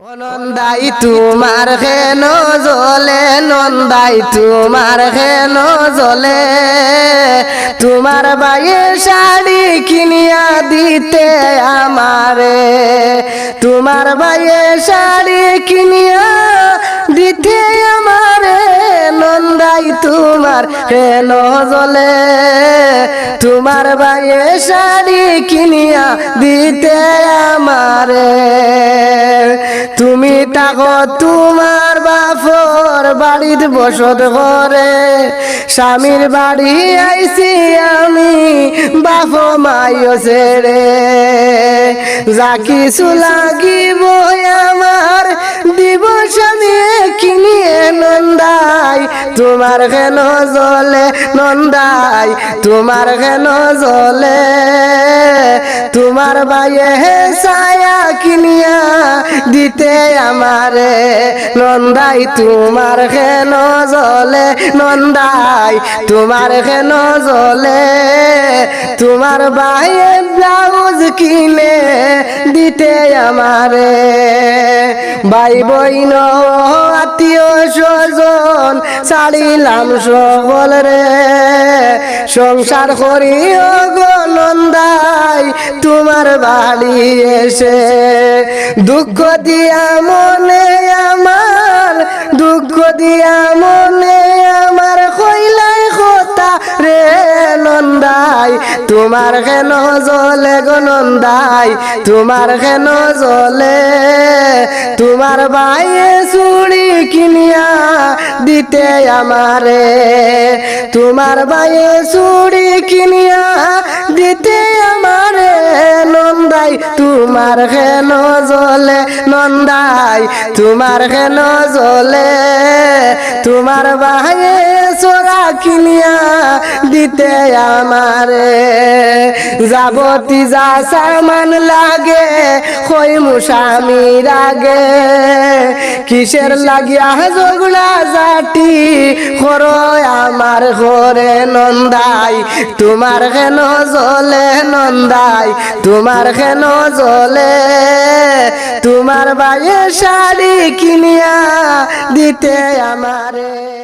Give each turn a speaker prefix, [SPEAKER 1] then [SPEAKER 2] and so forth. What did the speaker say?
[SPEAKER 1] নন্দাই তোমার কেন জ্বলে, নন্দাই তোমার কেন জ্বলে, তোমার বাইয়ে শাড়ি কিনিয়া দিতে আমারে, তোমার বাইয়ে শাড়ি কিনিয়া দিতে আমারে, নন্দাই তোমার কেন জ্বলে, তোমার বাইয়ে শাড়ি কিনিয়া দিতে আমারে। তুমি তাকো তোমার বাপর বাড়িতে বসত করে, স্বামীর বাড়ি আইছি আমি বাপ মাইও ছেড়ে, যা কিছু লাগিব আমার দিব স্বামী কিনিয়ে, নন্দাই তোমার কেন জ্বলে, নন্দাই তোমার কেন জ্বলে, তোমার বাইয়ে ছায়া কিনিয়া দিতে আমারে, নন্দাই তোমার কেন জ্বলে, নন্দাই তোমার কেন জ্বলে, তোমার বাইয়ে ব্লাউজ কিনে দিতে আমারে। ভাই বইন আত্মীয় স্বজন ছাড়িলাম সকল রে, সংসার করি গো নন্দাই তোমার বাড়ি এসে, দুঃখ দিয়া মনে আমার, দুঃখ দিয়া মনে আমার কইলাই কথা রে, নন্দাই তোমার কেন জ্বলে গো, নন্দাই তোমার কেন জ্বলে, তোমার বাইয়ে চুড়ি কিনিয়া দিতে আমারে, তোমার বাইয়ে চুড়ি কিনিয়া দিতে আমারে, নন্দাই তোমার কেন জ্বলে, নন্দাই তোমার কেন জ্বলে, তোমার বাইয়ে চোরা কিনিয়া দিতে আমারে। যাবতি যা সামান লাগে কইমু স্বামীর আগে, কিসের লাগিয়া ঝগড়া জাতি করো আমার ঘরে, নন্দাই তোমার কেন জ্বলে, নন্দাই তোমার কেন জ্বলে, তোমার বাইয়ে শাড়ি কিনিয়া দিতে আমারে।